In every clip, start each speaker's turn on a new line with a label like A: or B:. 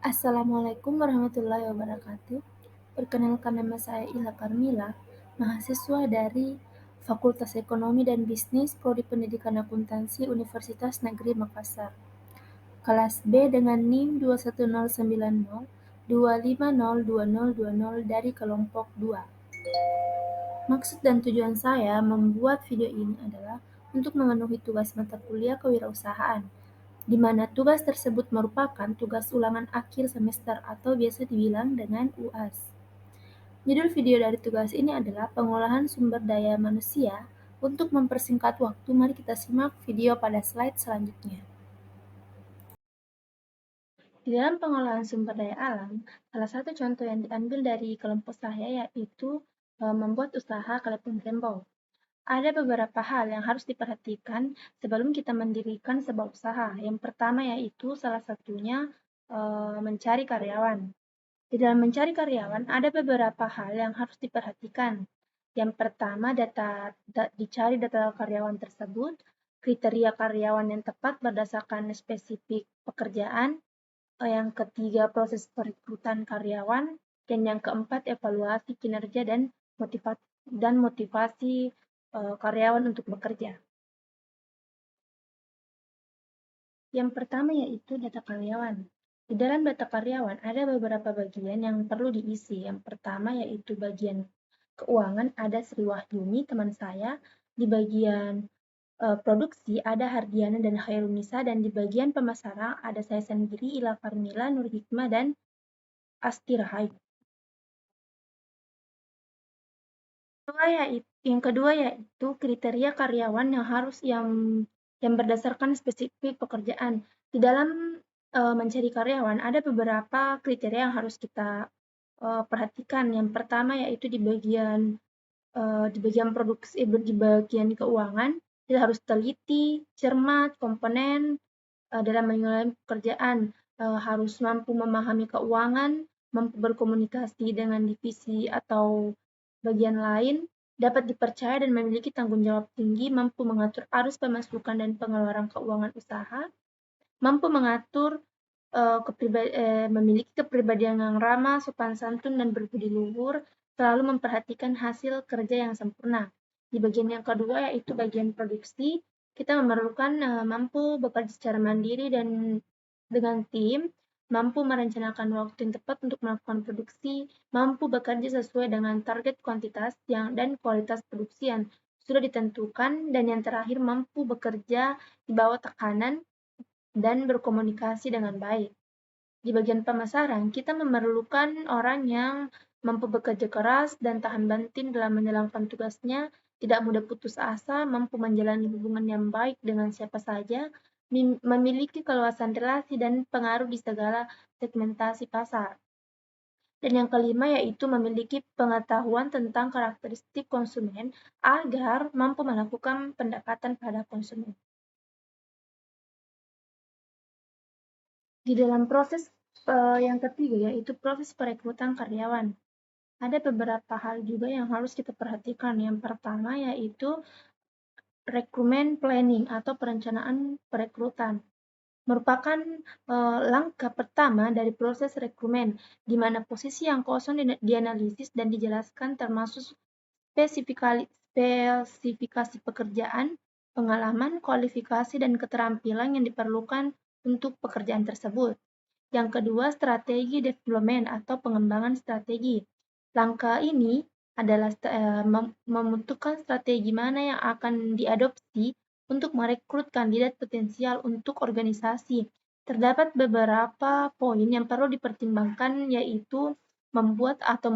A: Assalamualaikum warahmatullahi wabarakatuh. Perkenalkan, nama saya Ila Karmila, mahasiswa dari Fakultas Ekonomi dan Bisnis Prodi Pendidikan Akuntansi Universitas Negeri Makassar. Kelas B dengan NIM 2109025020020 dari kelompok 2. Maksud dan tujuan saya membuat video ini adalah untuk memenuhi tugas mata kuliah kewirausahaan, di mana tugas tersebut merupakan tugas ulangan akhir semester atau biasa dibilang dengan UAS. Judul video dari tugas ini adalah pengolahan sumber daya manusia. Untuk mempersingkat waktu, mari kita simak video pada slide selanjutnya. Di dalam pengolahan sumber daya alam, salah satu contoh yang diambil dari kelompok saya yaitu membuat usaha telepon tembok. Ada beberapa hal yang harus diperhatikan sebelum kita mendirikan sebuah usaha. Yang pertama yaitu salah satunya mencari karyawan. Di dalam mencari karyawan ada beberapa hal yang harus diperhatikan. Yang pertama, dicari data karyawan tersebut, kriteria karyawan yang tepat berdasarkan spesifik pekerjaan. Yang ketiga, proses perekrutan karyawan. Dan yang keempat, evaluasi kinerja dan motivasi karyawan untuk bekerja. Yang pertama yaitu data karyawan. Di dalam data karyawan ada beberapa bagian yang perlu diisi. Yang pertama yaitu bagian keuangan, ada Sri Wahyuni teman saya. Di bagian produksi ada Hardiana dan Khairunisa, dan di bagian pemasaran ada saya sendiri, Ila Karmila, Nur Hikmah, dan Asti Rahayu. Yang kedua yaitu kriteria karyawan yang berdasarkan spesifik pekerjaan. Di dalam mencari karyawan ada beberapa kriteria yang harus kita perhatikan. Yang pertama yaitu di bagian produksi, di bagian keuangan, kita harus teliti, cermat, komponen dalam menilai pekerjaan, harus mampu memahami keuangan, mampu berkomunikasi dengan divisi atau bagian lain, dapat dipercaya dan memiliki tanggung jawab tinggi, mampu mengatur arus pemasukan dan pengeluaran keuangan usaha, mampu mengatur memiliki kepribadian yang ramah, sopan santun, dan berbudi luhur, selalu memperhatikan hasil kerja yang sempurna. Di bagian yang kedua yaitu bagian produksi, kita memerlukan mampu bekerja secara mandiri dan dengan tim, mampu merencanakan waktu yang tepat untuk melakukan produksi, mampu bekerja sesuai dengan target kuantitas dan kualitas produksi yang sudah ditentukan, dan yang terakhir mampu bekerja di bawah tekanan dan berkomunikasi dengan baik. Di bagian pemasaran, kita memerlukan orang yang mampu bekerja keras dan tahan banting dalam menjalankan tugasnya, tidak mudah putus asa, mampu menjalani hubungan yang baik dengan siapa saja, memiliki keluasan relasi dan pengaruh di segala segmentasi pasar. Dan yang kelima yaitu memiliki pengetahuan tentang karakteristik konsumen agar mampu melakukan pendekatan pada konsumen. Di dalam proses yang ketiga yaitu proses perekrutan karyawan. Ada beberapa hal juga yang harus kita perhatikan. Yang pertama yaitu recruitment planning atau perencanaan perekrutan. Merupakan langkah pertama dari proses rekrutmen, di mana posisi yang kosong dianalisis dan dijelaskan, termasuk spesifikasi pekerjaan, pengalaman, kualifikasi, dan keterampilan yang diperlukan untuk pekerjaan tersebut. Yang kedua, strategi development atau pengembangan strategi. Langkah ini adalah membentukkan strategi mana yang akan diadopsi untuk merekrut kandidat potensial untuk organisasi. Terdapat beberapa poin yang perlu dipertimbangkan, yaitu membuat atau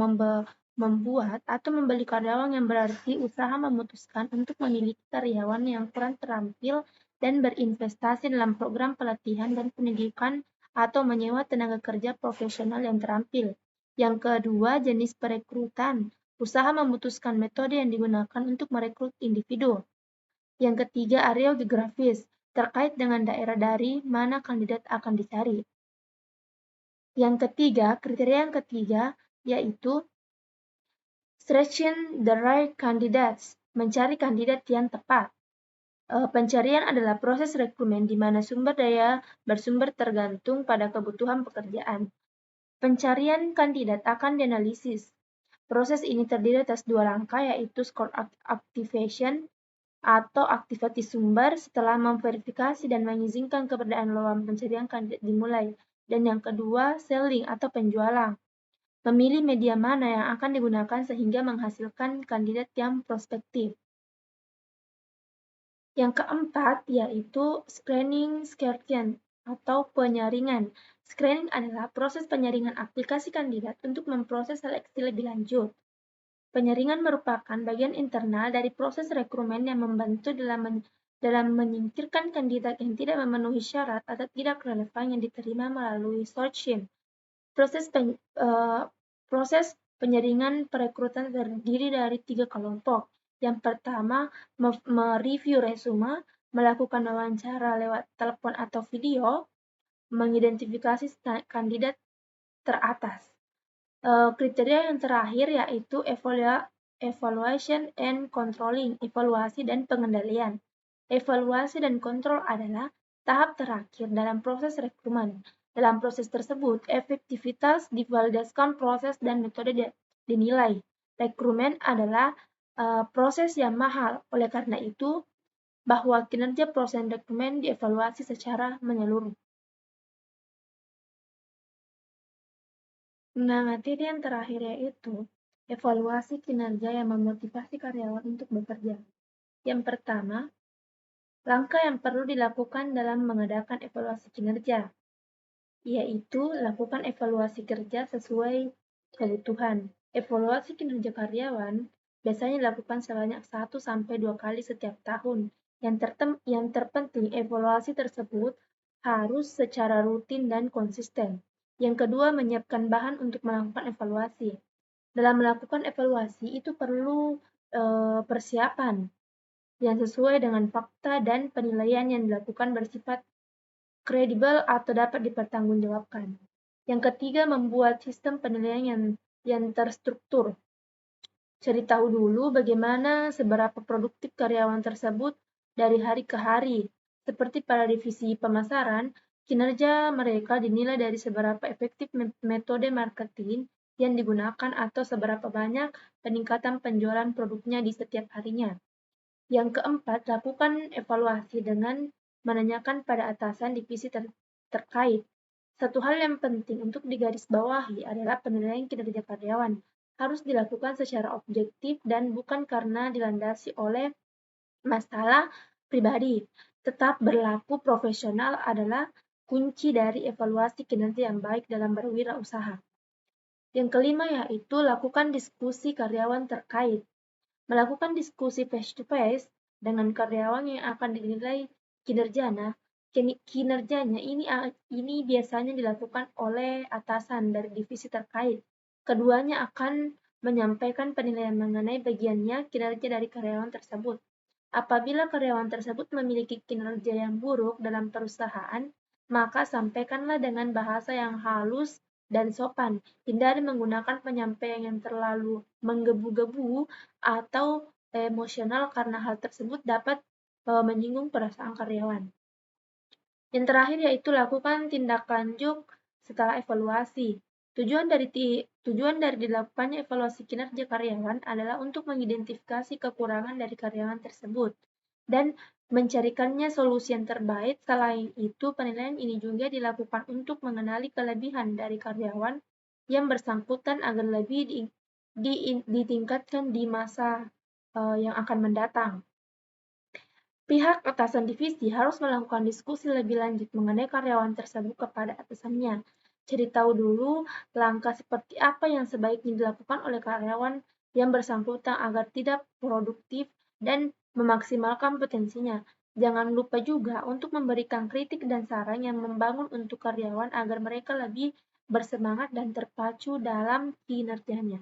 A: membeli karyawan, yang berarti usaha memutuskan untuk memiliki karyawan yang kurang terampil dan berinvestasi dalam program pelatihan dan pendidikan atau menyewa tenaga kerja profesional yang terampil. Yang kedua, jenis perekrutan. Usaha memutuskan metode yang digunakan untuk merekrut individu. Yang ketiga, area geografis, terkait dengan daerah dari mana kandidat akan dicari. Yang ketiga, kriteria yang ketiga yaitu searching the right candidates, mencari kandidat yang tepat. Pencarian adalah proses rekrutmen di mana sumber daya bersumber tergantung pada kebutuhan pekerjaan. Pencarian kandidat akan dianalisis. Proses ini terdiri atas 2 langkah, yaitu scope activation atau aktivasi sumber setelah memverifikasi dan mengizinkan keberadaan lowongan pencarian kandidat dimulai. Dan yang kedua, selling atau penjualan. Memilih media mana yang akan digunakan sehingga menghasilkan kandidat yang prospektif. Yang keempat yaitu screening atau penyaringan. Screening adalah proses penyaringan aplikasi kandidat untuk memproses seleksi lebih lanjut. Penyaringan merupakan bagian internal dari proses rekrutmen yang membantu dalam menyingkirkan kandidat yang tidak memenuhi syarat atau tidak relevan yang diterima melalui searching. Proses penyaringan perekrutan terdiri dari 3 kelompok. Yang pertama, mereview resume, melakukan wawancara lewat telepon atau video, mengidentifikasi kandidat teratas. Kriteria yang terakhir yaitu evaluation and controlling, evaluasi dan pengendalian. Evaluasi dan kontrol adalah tahap terakhir dalam proses rekrutmen. Dalam proses tersebut, efektivitas divalidasikan proses dan metode dinilai. Rekrutmen adalah proses yang mahal, oleh karena itu bahwa kinerja proses rekrutmen dievaluasi secara menyeluruh. Nah, materi yang terakhir yaitu evaluasi kinerja yang memotivasi karyawan untuk bekerja. Yang pertama, langkah yang perlu dilakukan dalam mengadakan evaluasi kinerja, yaitu lakukan evaluasi kerja sesuai kebutuhan. Evaluasi kinerja karyawan biasanya dilakukan sebanyak 1-2 kali setiap tahun. Yang terpenting, evaluasi tersebut harus secara rutin dan konsisten. Yang kedua, menyiapkan bahan untuk melakukan evaluasi. Dalam melakukan evaluasi itu perlu persiapan yang sesuai dengan fakta dan penilaian yang dilakukan bersifat kredibel atau dapat dipertanggungjawabkan. Yang ketiga, membuat sistem penilaian yang terstruktur. Cari tahu dulu bagaimana seberapa produktif karyawan tersebut dari hari ke hari. Seperti pada divisi pemasaran, kinerja mereka dinilai dari seberapa efektif metode marketing yang digunakan atau seberapa banyak peningkatan penjualan produknya di setiap harinya. Yang keempat, lakukan evaluasi dengan menanyakan pada atasan divisi terkait. Satu hal yang penting untuk digarisbawahi adalah penilaian kinerja karyawan harus dilakukan secara objektif dan bukan karena dilandasi oleh masalah pribadi. Tetap berlaku profesional adalah kunci dari evaluasi kinerja yang baik dalam berwirausaha. Yang kelima yaitu lakukan diskusi karyawan terkait. Melakukan diskusi face-to-face dengan karyawan yang akan dinilai kinerjanya ini biasanya dilakukan oleh atasan dari divisi terkait. Keduanya akan menyampaikan penilaian mengenai bagiannya kinerja dari karyawan tersebut. Apabila karyawan tersebut memiliki kinerja yang buruk dalam perusahaan, maka sampaikanlah dengan bahasa yang halus dan sopan. Hindari menggunakan penyampaian yang terlalu menggebu-gebu atau emosional karena hal tersebut dapat menyinggung perasaan karyawan. Yang terakhir yaitu lakukan tindak lanjut setelah evaluasi. Tujuan dari dilakukannya evaluasi kinerja karyawan adalah untuk mengidentifikasi kekurangan dari karyawan tersebut dan mencarikannya solusi yang terbaik. Selain itu, penilaian ini juga dilakukan untuk mengenali kelebihan dari karyawan yang bersangkutan agar lebih ditingkatkan di masa yang akan mendatang. Pihak atasan divisi harus melakukan diskusi lebih lanjut mengenai karyawan tersebut kepada atasannya. Cari tahu dulu langkah seperti apa yang sebaiknya dilakukan oleh karyawan yang bersangkutan agar tidak produktif dan memaksimalkan potensinya. Jangan lupa juga untuk memberikan kritik dan saran yang membangun untuk karyawan agar mereka lebih bersemangat dan terpacu dalam kinerjanya.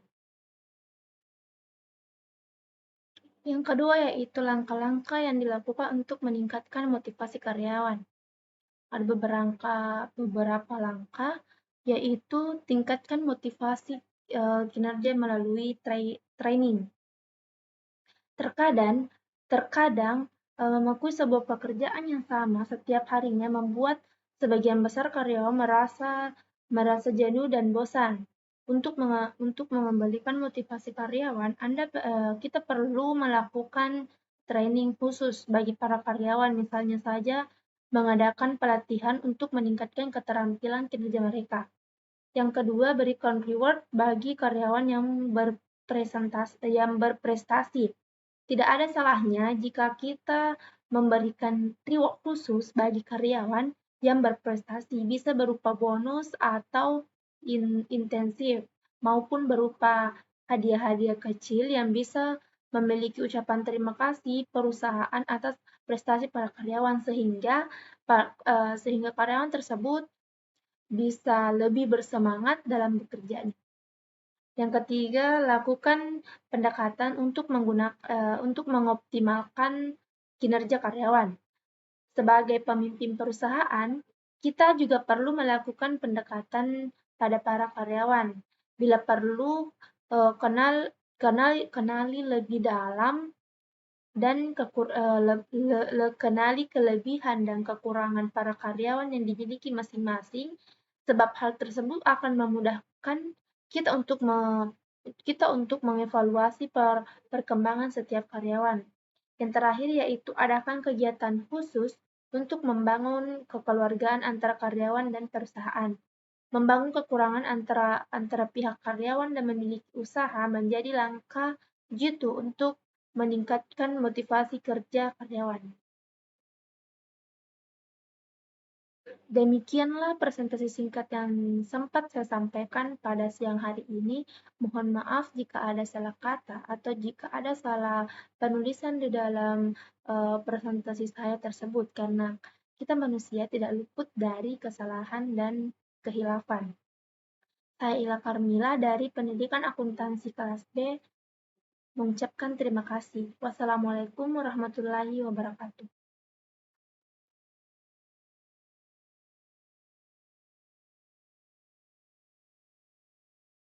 A: Yang kedua yaitu langkah-langkah yang dilakukan untuk meningkatkan motivasi karyawan. Ada beberapa langkah, yaitu tingkatkan motivasi kinerja melalui training. Terkadang Mengakui sebuah pekerjaan yang sama setiap harinya membuat sebagian besar karyawan merasa jenuh dan bosan. Untuk mengembalikan motivasi karyawan, kita perlu melakukan training khusus bagi para karyawan, misalnya saja mengadakan pelatihan untuk meningkatkan keterampilan kinerja mereka. Yang kedua, berikan reward bagi karyawan yang berprestasi. Tidak ada salahnya jika kita memberikan reward khusus bagi karyawan yang berprestasi, bisa berupa bonus atau intensif, maupun berupa hadiah-hadiah kecil yang bisa memiliki ucapan terima kasih perusahaan atas prestasi para karyawan, sehingga karyawan tersebut bisa lebih bersemangat dalam bekerja. Yang ketiga, lakukan pendekatan untuk mengoptimalkan kinerja karyawan. Sebagai pemimpin perusahaan, kita juga perlu melakukan pendekatan pada para karyawan. Bila perlu, kenali lebih dalam dan kenali kelebihan dan kekurangan para karyawan yang dimiliki masing-masing, sebab hal tersebut akan memudahkan kita untuk mengevaluasi perkembangan setiap karyawan. Yang terakhir yaitu adakan kegiatan khusus untuk membangun kekeluargaan antara karyawan dan perusahaan. Membangun kekurangan antara pihak karyawan dan memiliki usaha menjadi langkah jitu untuk meningkatkan motivasi kerja karyawan. Demikianlah presentasi singkat yang sempat saya sampaikan pada siang hari ini. Mohon maaf jika ada salah kata atau jika ada salah penulisan di dalam presentasi saya tersebut, karena kita manusia tidak luput dari kesalahan dan kehilafan. Saya Ila Karmila dari Pendidikan Akuntansi kelas B mengucapkan terima kasih. Wassalamualaikum warahmatullahi wabarakatuh.